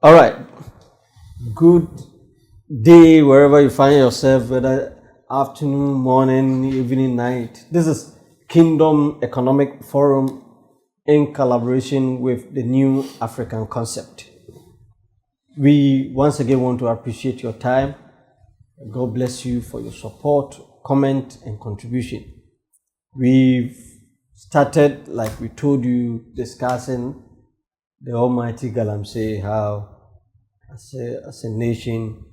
All right. Good day wherever you find yourself, whether afternoon, morning, evening, night. This is Kingdom Economic Forum in collaboration with the New African Concept. We once again want to appreciate your time. God bless you for your support, comment, and contribution. We've started, like we told you, discussing the Almighty Galamsey, how as a nation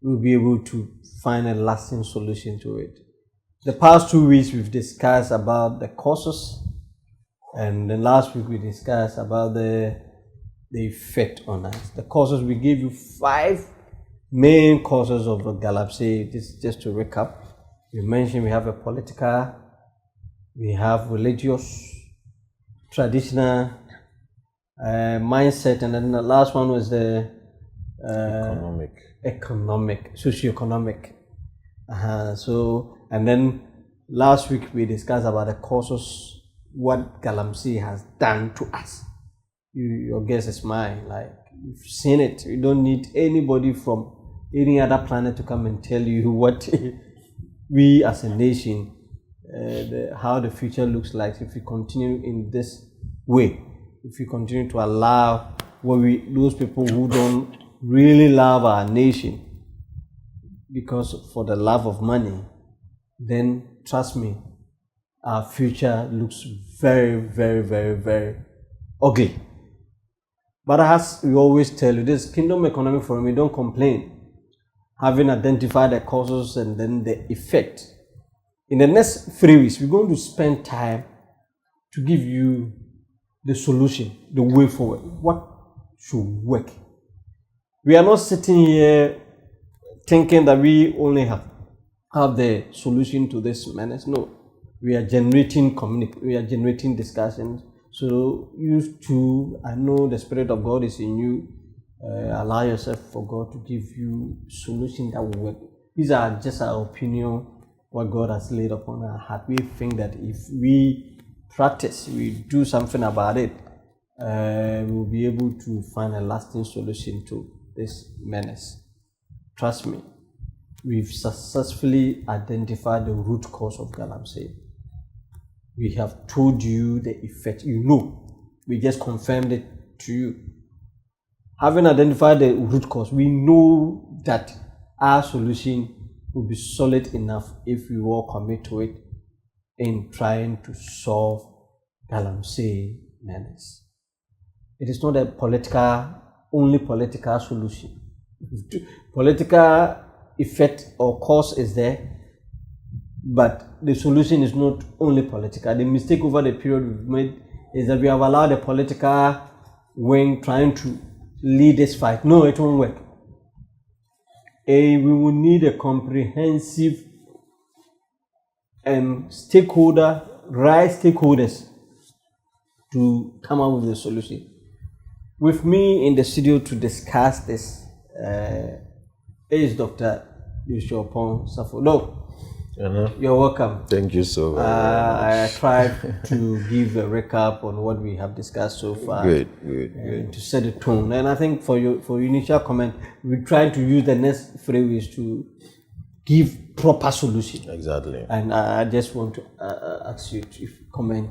we'll be able to find a lasting solution to it. The past 2 weeks we've discussed about the causes, and then last week we discussed about the effect on us. The causes, we gave you 5 main causes of the Galamsey. Just to recap, we mentioned we have a political, we have religious, traditional, mindset, and then the last one was the socio-economic. So, and then last week we discussed about the causes, what Galamsey has done to us. Your guess is mine. Like, you've seen it. You don't need anybody from any other planet to come and tell you what we as a nation, how the future looks like if we continue in this way. If we continue to allow those people who don't really love our nation because for the love of money, then trust me, our future looks very, very, very, very ugly. But as we always tell you, this Kingdom Economic Forum, we don't complain. Having identified the causes and then the effect. In the next 3 weeks, we're going to spend time to give you the solution, the way forward, what should work. We are not sitting here thinking that we only have the solution to this menace. No, we are generating discussions. So you too, I know the Spirit of God is in you. Allow yourself for God to give you solution that will work. These are just our opinion, what God has laid upon our heart. We think that if we practice, we do something about it, we'll be able to find a lasting solution to this menace. Trust me, we've successfully identified the root cause of Galamsey. We have told you the effect. We just confirmed it to you. Having identified the root cause, we know that our solution will be solid enough if we all commit to it in trying to solve Galamsey menace. It is not a only political solution. Political effect or cause is there, but the solution is not only political. The mistake over the period we've made is that we have allowed the political wing trying to lead this fight. No, it won't work. We will need a comprehensive stakeholders to come up with a solution. With me in the studio to discuss this is Dr. Yusho Safo. You're welcome. Thank you so much. I tried to give a recap on what we have discussed so far. Good. To set the tone. And I think for your initial comment, we try to use the next 3 weeks to give proper solution. Exactly. And I just want to ask you to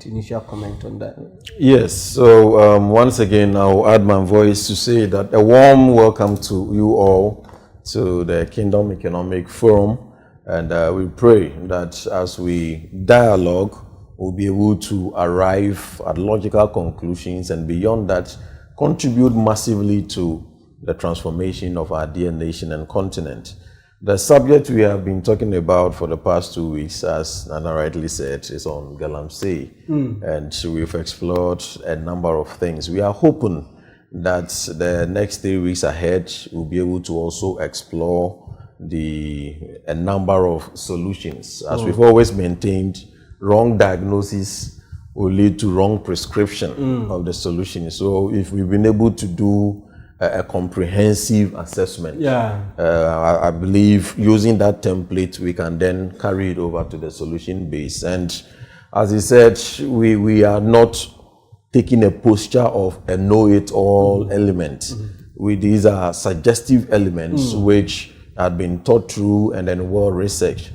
initial comment on that. Yes. So once again, I'll add my voice to say that a warm welcome to you all to the Kingdom Economic Forum. And we pray that as we dialogue, we'll be able to arrive at logical conclusions and beyond that, contribute massively to the transformation of our dear nation and continent. The subject we have been talking about for the past 2 weeks, as Nana rightly said, is on Galamsey. And we've explored a number of things. We are hoping that the next 3 weeks ahead, we'll be able to also explore a number of solutions. As we've always maintained, wrong diagnosis will lead to wrong prescription of the solution. So if we've been able to do a comprehensive assessment, I believe using that template, we can then carry it over to the solution base. And as he said, we are not taking a posture of a know-it-all element. these are suggestive elements which had been thought through and then well researched.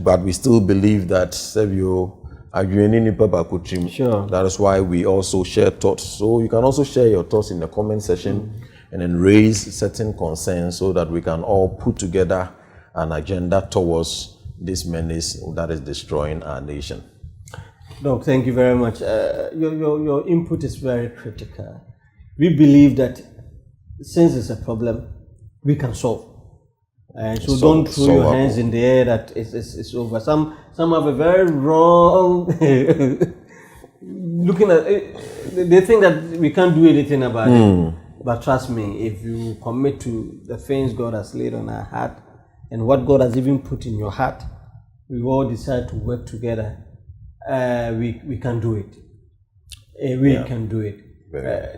But we still believe that Sure. That is why we also share thoughts. So you can also share your thoughts in the comment section and then raise certain concerns so that we can all put together an agenda towards this menace that is destroying our nation. Doc, thank you very much. Your input is very critical. We believe that since it's a problem, we can solve. And so don't throw your hands in the air that it's over. Some have a very wrong looking at it. They think that we can't do anything about it. But trust me, if you commit to the things God has laid on our heart and what God has even put in your heart, we all decide to work together. We can do it. We can do it.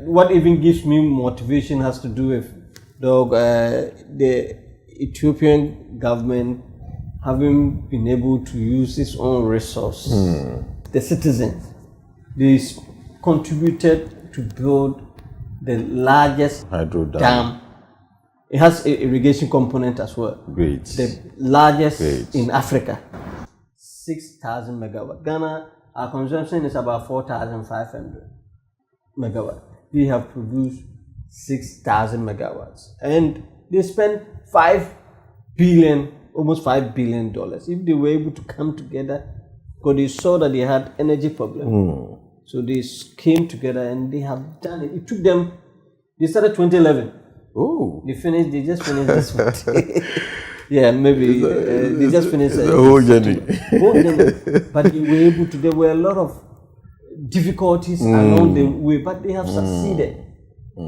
What even gives me motivation has to do with the Ethiopian government having been able to use its own resource. The citizens, they contributed to build the largest hydro dam. It has an irrigation component as well. Great. The largest in Africa. 6,000 megawatt. Ghana, our consumption is about 4,500 megawatt. We have produced 6,000 megawatts. And they spent almost $5 billion. If they were able to come together, because they saw that they had energy problem. So they came together and they have done it. It took them, they started 2011. Oh. They just finished this one. Yeah, maybe they just finished the whole journey. But they were able to, there were a lot of difficulties along the way, but they have succeeded.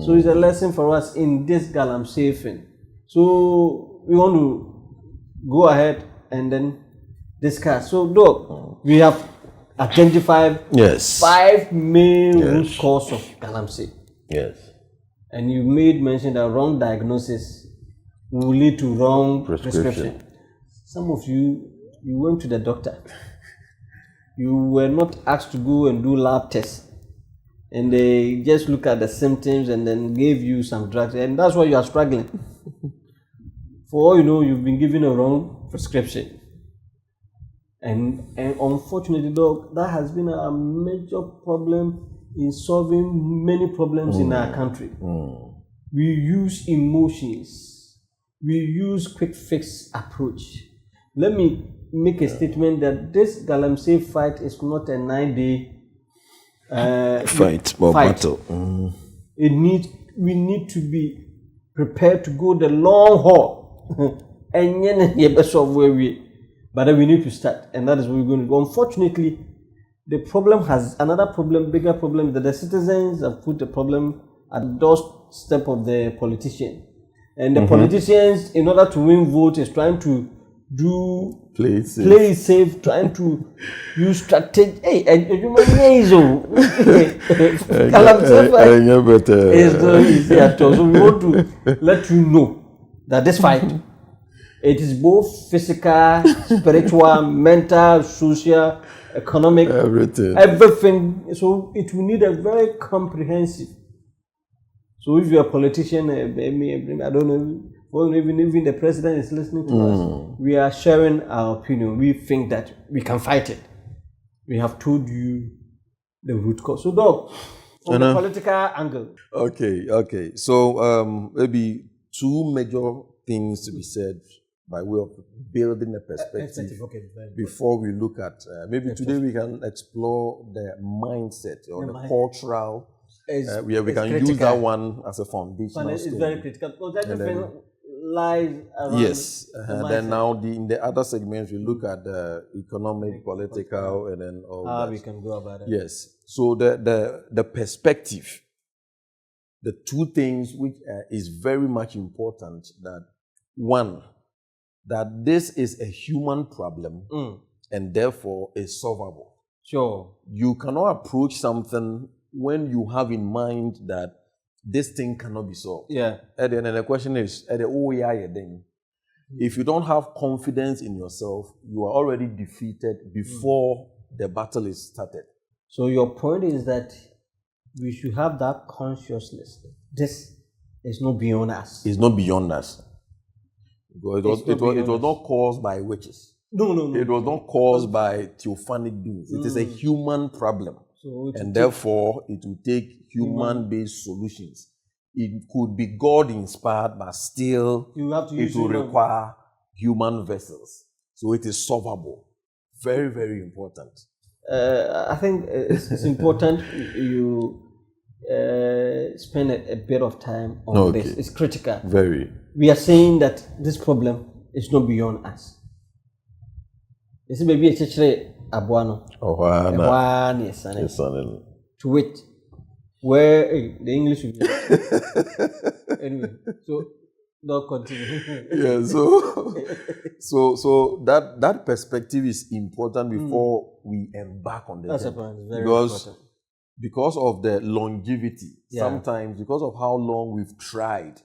So it's a lesson for us in this Galamsey thing. So we want to go ahead and then discuss. So, Doc, we have identified 5 main root causes of Galamsey. Yes. And you made mention that wrong diagnosis will lead to wrong prescription. Some of you went to the doctor. You were not asked to go and do lab tests. And they just look at the symptoms and then gave you some drugs. And that's why you are struggling. For all you know, you've been given a wrong prescription. And unfortunately, Doc, that has been a major problem in solving many problems in our country. We use emotions. We use quick fix approach. Let me make a statement that this Galamsey fight is not a 9-day fight or battle. We need to be prepared to go the long haul. And but then we need to start, and that is what we're going to do. Unfortunately, the problem has another problem, bigger problem, that the citizens have put the problem at the doorstep of the politician. And the politicians, in order to win votes, is trying to play it safe, trying to use strategy. It's not easy at all. So we want to let you know that this fight, it is both physical, spiritual, mental, social, economic, everything. So it will need a very comprehensive. So if you're a politician, I don't know, or even the president is listening to us, we are sharing our opinion. We think that we can fight it. We have told you the root cause. So, Doc, from the political angle. Okay. So maybe 2 major things to be said by way of building a perspective before we look at, maybe today we can explore the mindset or the cultural, we can critical. Use that one as a foundation. It's very critical because everything lies around. Yes, then now in the other segments we look at the economic, political, and then all how that. we can go about it. Yes, so the perspective, the 2 things which is very much important, that one, that this is a human problem and therefore is solvable. Sure. You cannot approach something when you have in mind that this thing cannot be solved. Yeah. And then the question is, if you don't have confidence in yourself, you are already defeated before the battle is started. So your point is that we should have that consciousness. This It's not beyond us. It's not beyond us. Because it was us. not caused by witches. No. It was not caused by theophanic beings. It is a human problem. So and therefore, it will take human-based solutions. It could be God-inspired, but still it will require human vessels. So it is solvable. Very, very important. I think it's important you spend a bit of time on this. It's critical. Very. We are saying that this problem is not beyond us. This is maybe a church abuano. To which where the English will be. Anyway, so don't continue. Yeah, so that perspective is important before we embark on this. That's a point. Very important. Because of the longevity, sometimes because of how long we've tried,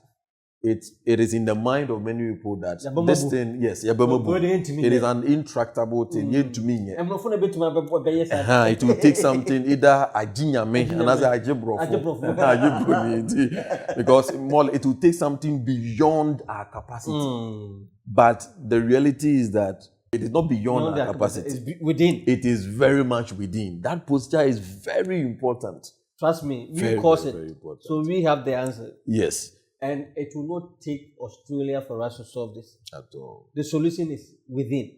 it is in the mind of many people that this thing, it is an intractable thing. It will take something either because it will take something beyond our capacity. But the reality is that it is not beyond our capacity. It's within. It is very much within. That posture is very important. Trust me, we cause it. So we have the answer. Yes. And it will not take Australia for us to solve this. At all. The solution is within.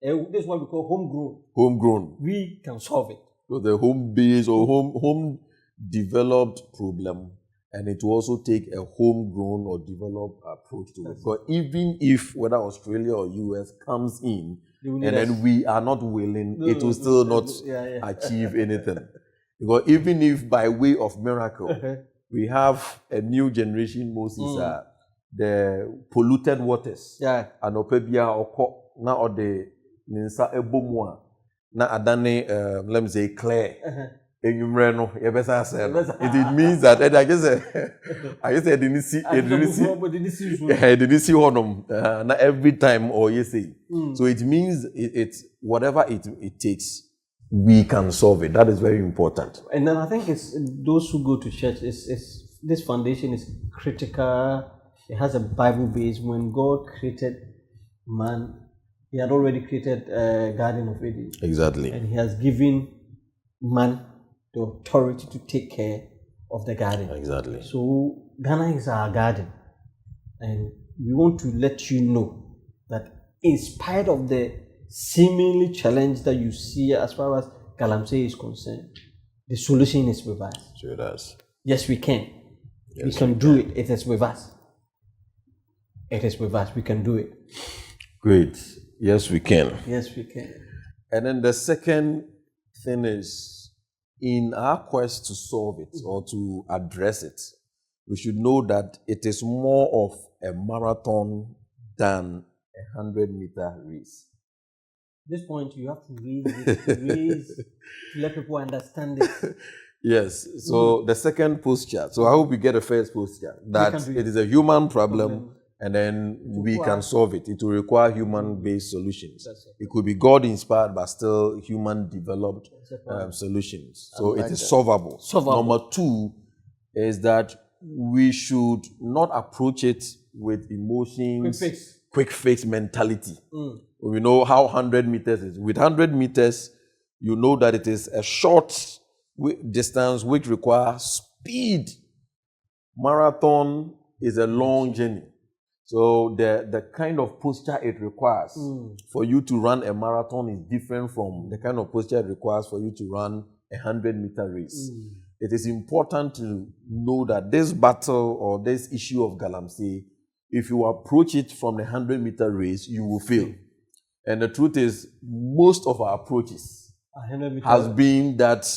This is what we call homegrown. Homegrown. We can solve it. So the home-based or home-developed problem, and it will also take a homegrown or developed approach to it. But even if whether Australia or US comes in, and then we are not willing, it will still not achieve anything. Because even if by way of miracle, we have a new generation Moses, the polluted waters. And opebia oko na ode ninsa ebomwa na adane let me say clear. Enyumre no yebesa say. It means that I guess I didn't see honum na every time or you say. So it means it's whatever it takes. We can solve it. That is very important. And then I think it's those who go to church. This foundation is critical. It has a Bible base. When God created man, He had already created a Garden of Eden. Exactly. And He has given man the authority to take care of the garden. Exactly. So Ghana is our garden, and we want to let you know that in spite of the seemingly challenge that you see as far as Galamsey is concerned, the solution is with us. Sure does. Yes, we can. Yes, we can do it. It is with us. It is with us. We can do it. Great. Yes, we can. Yes, we can. And then the second thing is, in our quest to solve it or to address it, we should know that it is more of a marathon than a 100-meter race. This point you have to raise to let people understand it. Yes. So the second posture. So I hope we get a first posture that it is a human problem and then we can solve it. It will require human-based solutions. It could be God-inspired but still human-developed solutions. So it is solvable. Number two is that we should not approach it with emotions, quick fix mentality. We know how 100 meters is. With 100 meters, you know that it is a short distance which requires speed. Marathon is a long journey. So the kind of posture it requires for you to run a marathon is different from the kind of posture it requires for you to run a 100-meter race. It is important to know that this battle or this issue of Galamsey, if you approach it from the 100-meter race, you will fail. And the truth is, most of our approaches has been that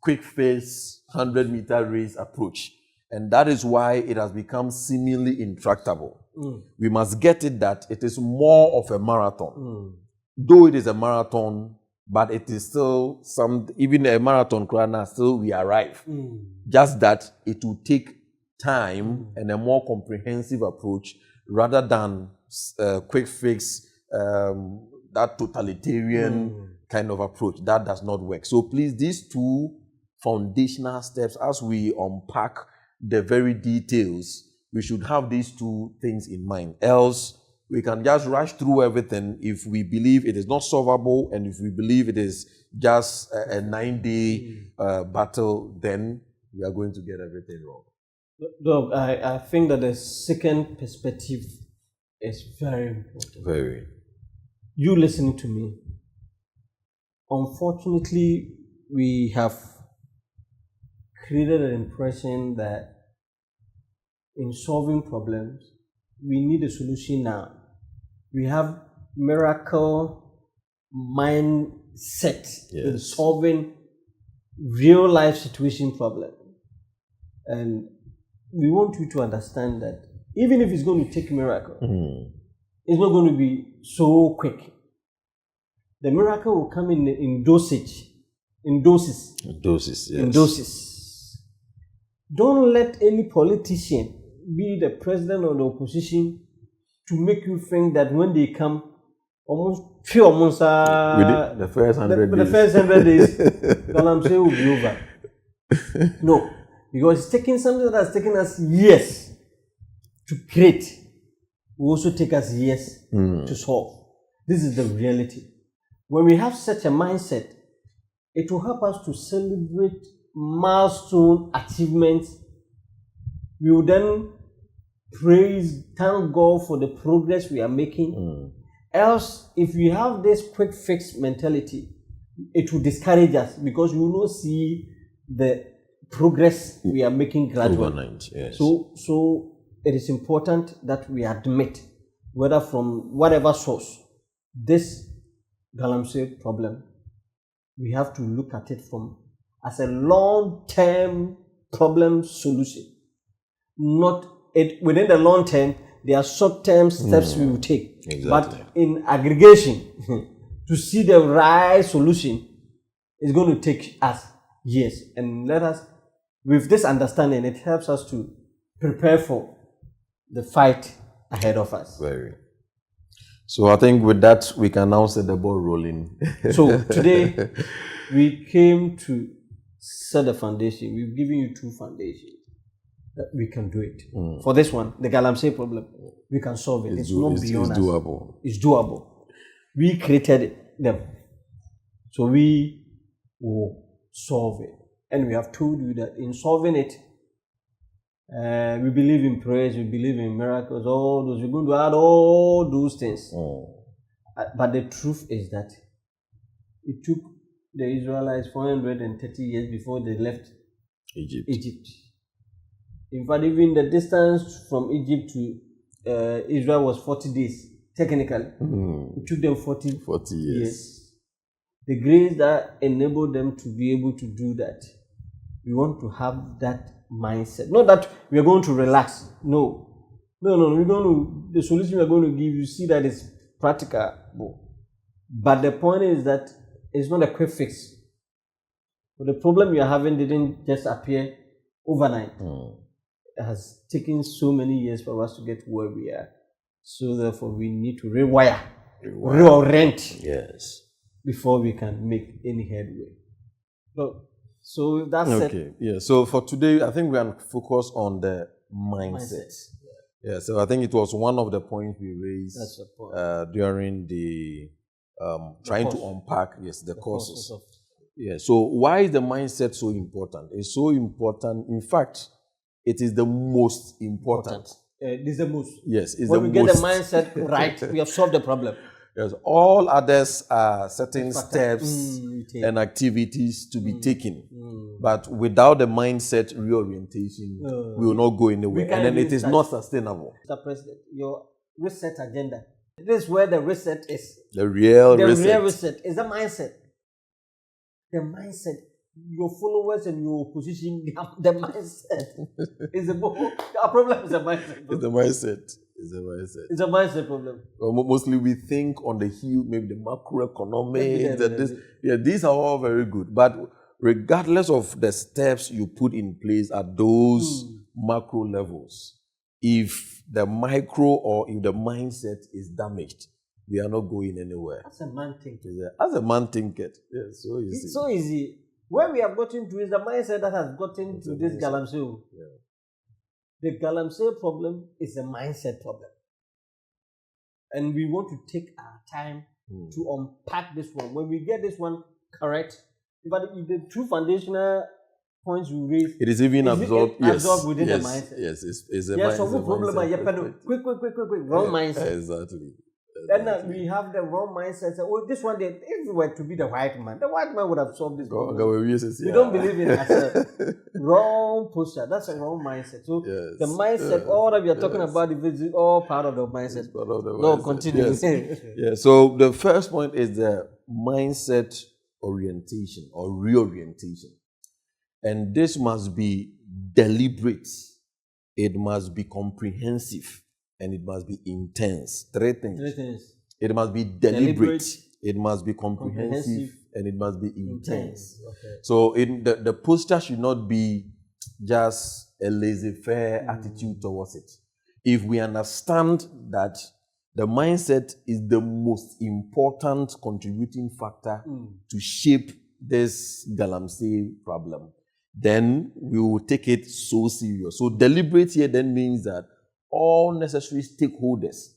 quick face 100-meter race approach. And that is why it has become seemingly intractable. We must get it that it is more of a marathon. Though it is a marathon, but it is still even a marathon runner, still we arrive. Just that it will take time and a more comprehensive approach rather than quick fix, that totalitarian kind of approach. That does not work. So please, these two foundational steps, as we unpack the very details, we should have these two things in mind. Else, we can just rush through everything if we believe it is not solvable and if we believe it is just a 9-day battle, then we are going to get everything wrong. Look, I think that the second perspective is very important. Very. You listening to me. Unfortunately, we have created an impression that in solving problems, we need a solution now. We have miracle mindset in solving real life situation problem. And we want you to understand that even if it's going to take a miracle, it's not going to be so quick. The miracle will come in doses. In doses. Don't let any politician, be the president or the opposition, to make you think that when they come, almost within the first 100 days, the first 100 days, Galamsey will be over. No, because it's taking something that has taken us years to create. It will also take us years to solve. This is the reality. When we have such a mindset, it will help us to celebrate milestone achievements. We will then thank God for the progress we are making. Else, if we have this quick fix mentality, it will discourage us because we will not see the progress we are making gradually. Overnight, yes. So it is important that we admit, whether from whatever source, this Galamsey problem, we have to look at it as a long-term problem solution. Not it within the long term, there are short-term steps we will take. Exactly. But in aggregation, to see the right solution is going to take us years. And let us, with this understanding, it helps us to prepare for the fight ahead of us. Very. So I think with that, we can now set the ball rolling. So today, we came to set the foundation. We've given you two foundations that we can do it. For this one, the Galamsey problem, we can solve it. It's not beyond us. Doable. It's doable. We created them. So we will solve it. And we have told you that in solving it, we believe in prayers, we believe in miracles, all those. We're going to add all those things. But the truth is that it took the Israelites 430 years before they left Egypt. In fact, even the distance from Egypt to Israel was 40 days, technically. It took them 40 years. The grace that enabled them to be able to do that, we want to have that mindset. Not that we are going to relax. No. We're going to, the solution we are going to give, you see that it's practicable. But the point is that it's not a quick fix. But the problem you are having didn't just appear overnight. It has taken so many years for us to get to where we are. So therefore, we need to reorient. Yes. Before we can make any headway. So that's okay. Yeah. So for today, I think we are focused on the mindset. Yeah. So I think it was one of the points we raised during the trying to unpack the causes. Yeah. So why is the mindset so important? It's so important. In fact, it is the most important. It is the most. Yes. When we get the mindset right, we have solved the problem. Yes, all others are certain steps and activities to be taken. But without the mindset reorientation, we will not go anywhere. And then it is not sustainable. Mr. President, your reset agenda. This is where the reset is. The real reset is the mindset. The mindset. Your followers and your opposition, the mindset is our problem is a mindset. It's the mindset. It's a mindset problem. Well, mostly we think on the heel, maybe the macroeconomics. These are all very good. But regardless of the steps you put in place at those macro levels, if the micro or if the mindset is damaged, we are not going anywhere. As a man thinking. As a man thinking. Yeah, so easy. It's so easy. Where we have gotten to is the mindset that has gotten to this Galamsey. The Galamsey problem is a mindset problem. And we want to take our time to unpack this one. When we get this one correct, but the two foundational points we raise, it is even absorbed within the mindset. Yes, it's a yeah, so mindset. Problem. Quick, wrong mindset. Exactly. Then we have the wrong mindset. So, this one, if it were to be the white man would have solved this problem. We don't believe in ourselves. Wrong posture. That's a wrong mindset. So the mindset, all that we are talking about, is all part of the mindset. Continue. Yes. Yeah. So the first point is the mindset orientation or reorientation. And this must be deliberate. It must be comprehensive. And it must be intense. Three things. It must be deliberate. It must be comprehensive. And it must be intense. Okay. So the posture should not be just a laissez-faire attitude towards it. If we understand that the mindset is the most important contributing factor to shape this Galamsey problem, then we will take it so serious. So deliberate here then means that all necessary stakeholders,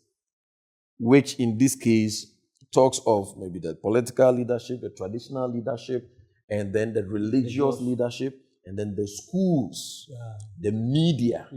which in this case talks of maybe the political leadership, the traditional leadership, and then the religious leadership, and then the schools, the media,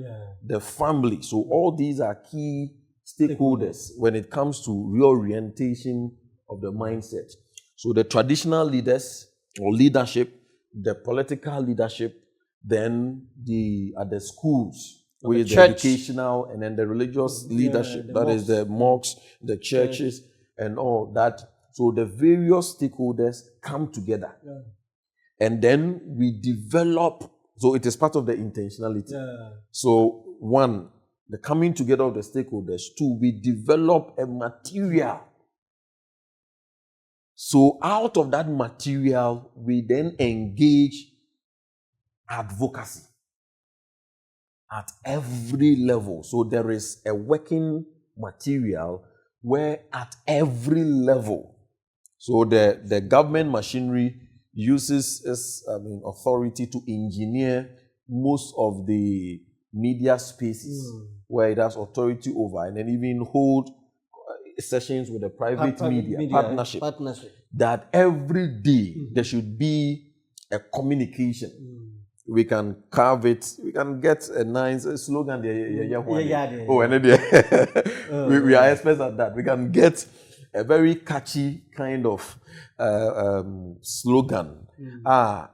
the family. So all these are key stakeholders when it comes to reorientation of the mindset. So the traditional leaders or leadership, the political leadership, then the schools, with the educational, and then the religious leadership, that is the mosques, the churches, and all that. So the various stakeholders come together. And then we develop, so it is part of the intentionality. So one, the coming together of the stakeholders. Two, we develop a material. So out of that material, we then engage advocacy at every level. So there is a working material where at every level, so the government machinery uses its authority to engineer most of the media spaces where it has authority over, and then even hold sessions with the private media partnership. That every day there should be a communication. We can carve it. We can get a nice slogan there. We are experts at that. We can get a very catchy kind of slogan. On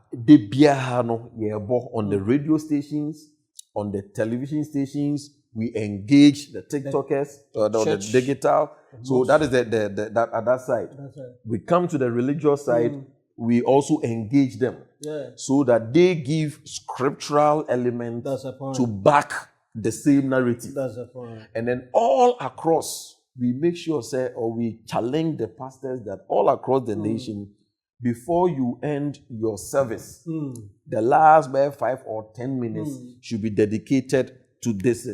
the radio stations, on the television stations, we engage the TikTokers, the digital. So that is that at that side. We come to the religious side. We also engage them so that they give scriptural elements to back the same narrative. And then all across, we make sure, or we challenge the pastors that all across the nation, before you end your service, the last 5 or 10 minutes should be dedicated to this.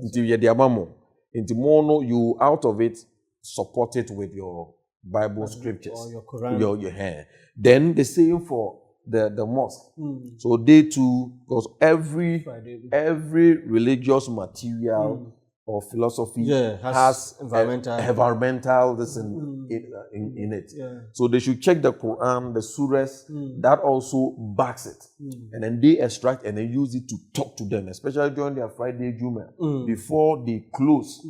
You out of it, support it with your Bible scriptures, or your Quran. Your hair. Then the same for the mosque. So they too, because every religious material or philosophy has environmental this in it. So they should check the Quran, the surahs, that also backs it. And then they extract and then use it to talk to them, especially during their Friday Juma, before they close.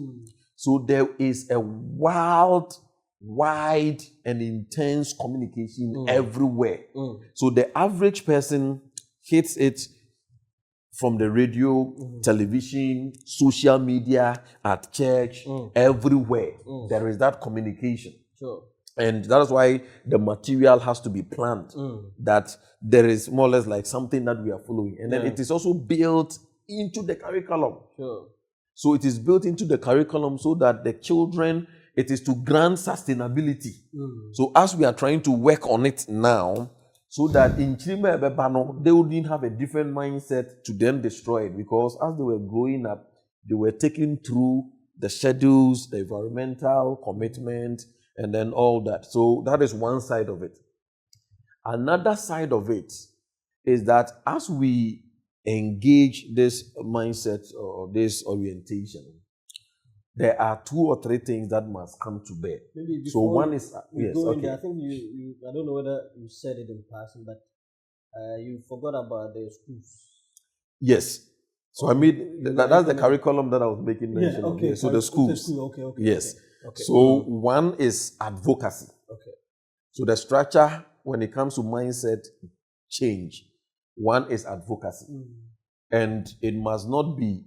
So there is a wide and intense communication everywhere. So the average person hits it from the radio, television, social media, at church, everywhere. There is that communication. And that is why the material has to be planned. That there is more or less like something that we are following. And then it is also built into the curriculum. So it is built into the curriculum so that the children, it is to grant sustainability. So as we are trying to work on it now, so that in Chile, they wouldn't have a different mindset to then destroy it, because as they were growing up, they were taken through the schedules, the environmental commitment, and then all that. So that is one side of it. Another side of it is that as we engage this mindset or this orientation, there are 2 or 3 things that must come to bear. Maybe So one is yes, go in okay. there, I think you I don't know whether you said it in passing, but you forgot about the schools. Yes. So I mean that's the curriculum that I was making mention of. Okay. So the schools. Okay. Yes. Okay. So one is advocacy. Okay. So the structure when it comes to mindset change, one is advocacy. And it must not be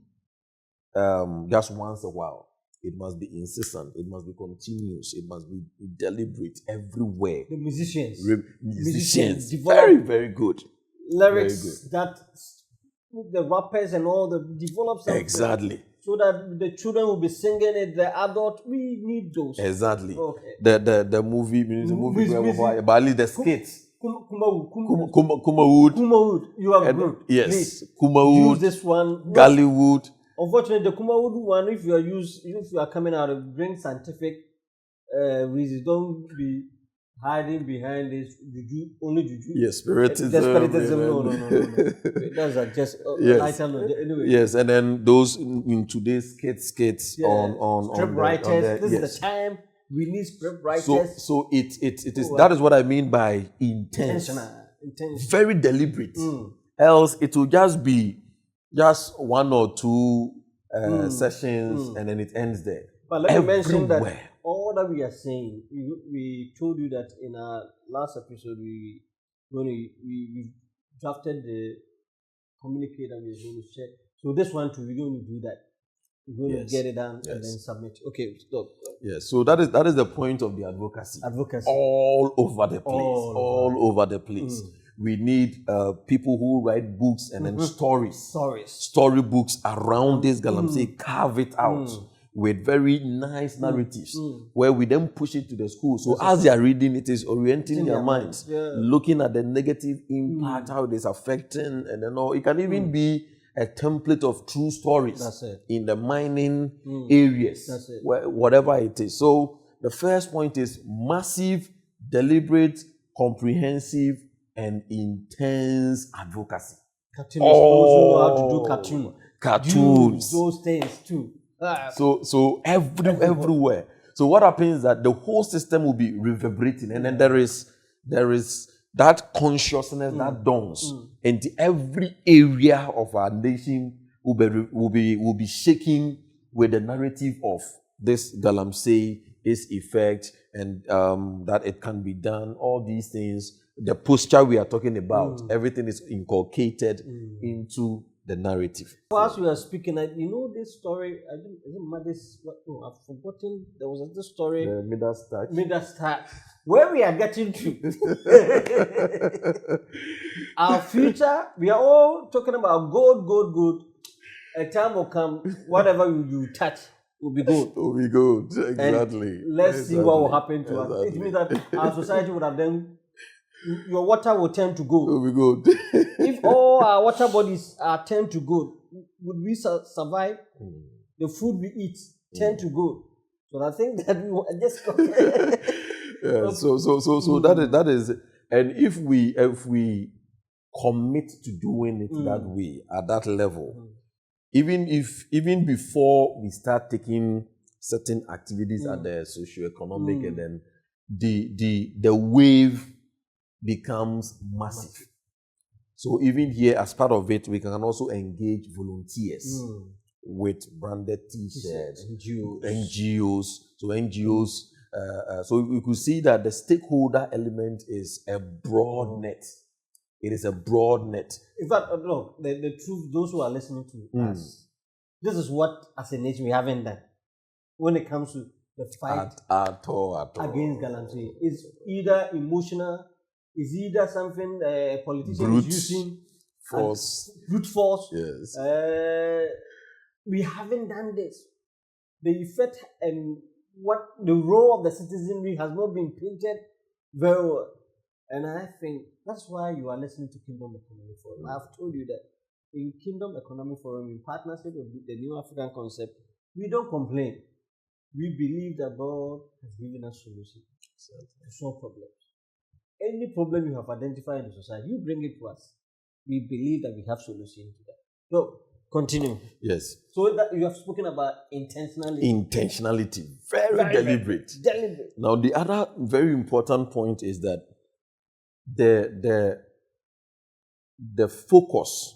just once a while. It must be insistent. It must be continuous. It must be deliberate everywhere. The musicians. Musicians. Very, very good. Lyrics very good. that the rappers and all the develop something. Exactly. So that the children will be singing it, the adult, we need those. Exactly. Okay. The movie, but at least the skits. Kumawood. You are good. Yes. Please Kumawood. use this one. Gallywood. Unfortunately, the Kumawood one, if you are coming out of bring scientific reasons, don't be hiding behind this juju, only juju. Yes, spiritism. No. That's just yes. Anyway. Yes, and then those in today's skits on script writers. This is the time we need script writers. So it is that is what I mean by intentional. Very deliberate. Else it will just be just 1 or 2 sessions and then it ends there. But let me mention that all that we are saying, we told you that in our last episode we drafted the communique and we're going to check. So this one too, we're going to do that. We're going to get it done and then submit. Okay, stop. Yes, so that is the point of the advocacy. All over the place. All over the place. We need people who write books and then storybooks around this Galamsey, carve it out with very nice narratives where we then push it to the school. So as they are reading, it is orienting their minds, looking at the negative impact, how it is affecting, and then all. It can even be a template of true stories in the mining areas, whatever it is. So the first point is massive, deliberate, comprehensive, and intense advocacy. Cartoonists also know how to do cartoons. Those things too. So everywhere. So what happens is that the whole system will be reverberating, and then there is that consciousness that dawns, and every area of our nation will be shaking with the narrative of this Galamsey, its effect, and that it can be done. All these things, the posture we are talking about, everything is inculcated into the narrative. As we are speaking, you know this story. I've forgotten. There was this story. Midas Touch. Where we are getting to. Our future, we are all talking about gold. A time will come, whatever you touch will be good. Will be good, exactly. And let's see what will happen to us. It means that our society would have then, your water will turn to gold. Will be good. If all our water bodies are turned to gold, would we survive? The food we eat turn to gold. So I think that we just so that is, and if we commit to doing it that way at that level, even before we start taking certain activities at the socio-economic, and then the wave becomes massive. So even here, as part of it, we can also engage volunteers with branded T-shirts, NGOs. So NGOs. So we could see that the stakeholder element is a broad net. It is a broad net. In fact, look, the truth, those who are listening to us, this is what, as a nation, we haven't done when it comes to the fight at all. Against Galamsey. It's either emotional, it's either something a politician is using, brute force. Yes. We haven't done this. The effect and what the role of the citizenry has not been painted very well. And I think that's why you are listening to Kingdom Economic Forum. I've told you that in Kingdom Economic Forum, in partnership with the New African Concept, we don't complain. We believe that God has given us solutions to solve problems. Any problem you have identified in the society, you bring it to us. we believe that we have solution to that. So, continue. Yes. So that you have spoken about intentionality. Intentionality, very deliberate. Deliberate. Now, the other very important point is that the focus,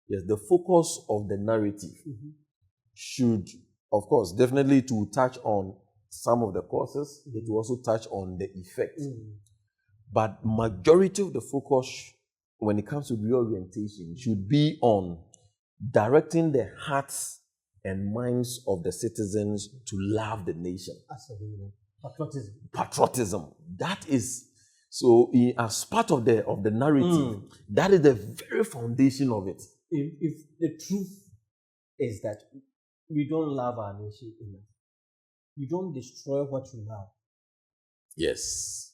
yes, the focus of the narrative should, of course, definitely to touch on some of the causes. It will also touch on the effect. But majority of the focus when it comes to reorientation should be on directing the hearts and minds of the citizens to love the nation. Patriotism. Patriotism. That is, so as part of the narrative, that is the very foundation of it. If the truth is that we don't love our nation enough, you don't destroy what you love. Yes.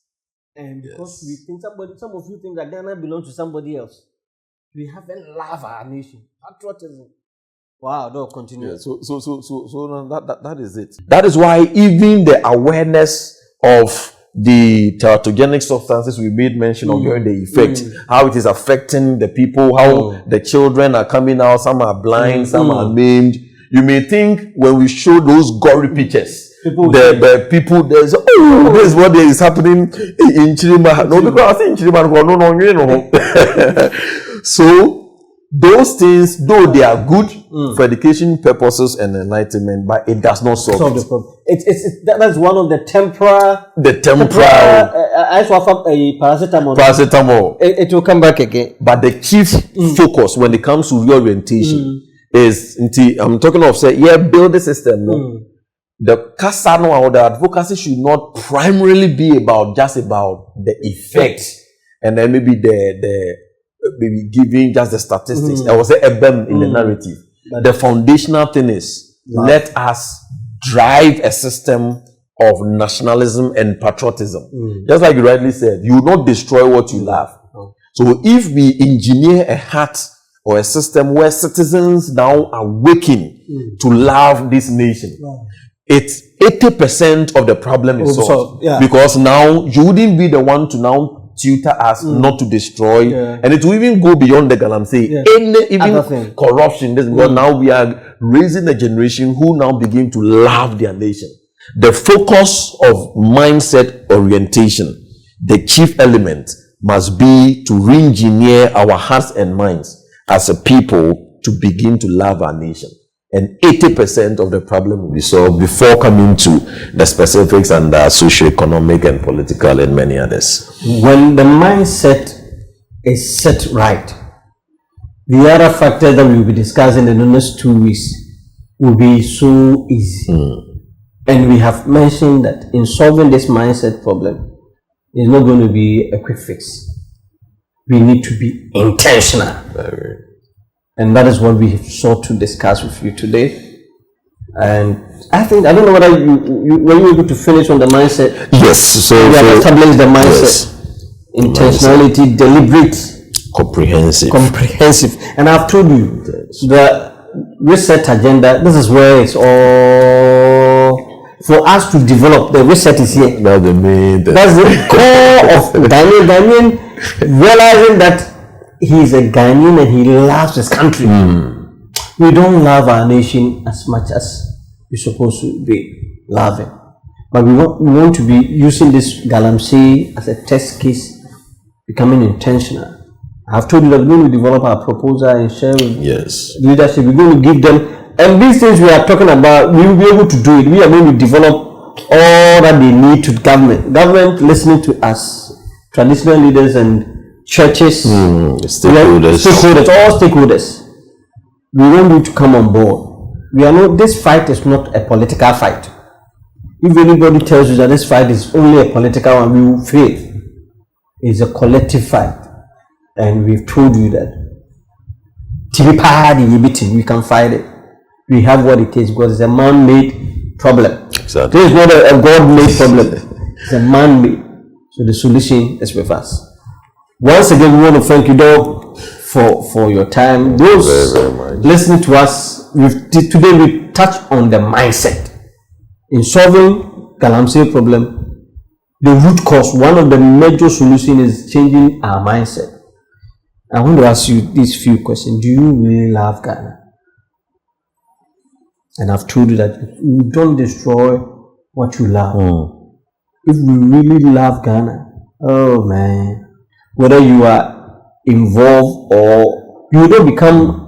And because we think some of you think that Ghana belongs to somebody else, we haven't loved our nation. Patriotism. Wow, no, continue. Yeah, so that is it. That is why even the awareness of the teratogenic substances we made mention of during the effect, how it is affecting the people, how the children are coming out, some are blind, some are maimed. You may think when we show those gory pictures, the people, there's this is what is happening in Chirima. No, because I think in Chirima, no. So those things, though they are good for education purposes and enlightenment, but it does not solve the problem. That's one of the temporal. I swap a paracetamol. Paracetamol. It will come back again. But the chief focus when it comes to reorientation is, I'm talking of build the system. No? The Kasano or the advocacy should not primarily be about the effect, and then maybe maybe giving just the statistics. There was a BEM in the narrative. But the foundational thing is let us drive a system of nationalism and patriotism. Just like you rightly said, you will not destroy what you love. So if we engineer a heart or a system where citizens now awaken to love this nation, it's 80% of the problem is solved. Because now you wouldn't be the one to now tutor us not to destroy, and it will even go beyond the Galamsey. Even corruption. But now we are raising a generation who now begin to love their nation. The focus of mindset orientation, the chief element must be to re-engineer our hearts and minds as a people to begin to love our nation. And 80% of the problem will be solved before coming to the specifics and the socio-economic and political and many others. When the mindset is set right, the other factors that we will be discussing in the next 2 weeks will be so easy. And we have mentioned that in solving this mindset problem, it's not going to be a quick fix. We need to be intentional. And that is what we sought to discuss with you today. And I don't know whether were you able to finish on the mindset? Yes. So we have established the mindset. Intentionality, deliberate, comprehensive. And I've told you the reset agenda, this is where it's all for us to develop. The reset is here. That's the core of Ghanaian realizing that he is a Ghanaian and he loves his country. We don't love our nation as much as we're supposed to be loving. But we want to be using this Galamsey as a test case, becoming intentional. I've told you that we're going to develop our proposal and share with leadership. We're going to give them, and these things we are talking about, we will be able to do it. We are going to develop all that they need to government. Government listening to us, traditional leaders and churches, stakeholders, all stakeholders. We want you to come on board. This fight is not a political fight. If anybody tells you that this fight is only a political one, we will fail. It's a collective fight. And we've told you that we can fight it. We have what it takes because it's a man-made problem. Exactly. This is not a God-made problem. It's a man-made. So the solution is with us. Once again, we want to thank you, Dog, for your time. Those listening to us, today we touch on the mindset. In solving Galamsey problem, the root cause, one of the major solutions is changing our mindset. I want to ask you these few questions. Do you really love Ghana? And I've told you that you don't destroy what you love. If we really love Ghana, oh man, whether you are involved or you don't become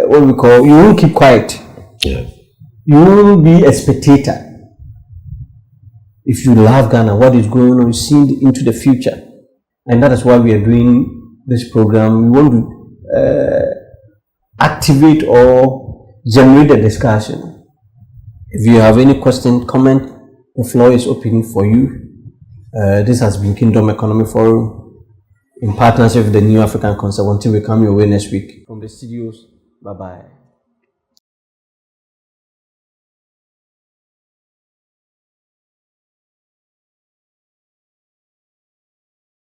what we call, you won't keep quiet. Yeah. You won't be a spectator. If you love Ghana, what is going on, you see into the future. And that is why we are doing this program. We want to activate or generate a discussion. If you have any question, comment, the floor is open for you. This has been Kingdom Economic Forum in partnership with the New African Concept. Until we come your way next week. From the studios, bye-bye.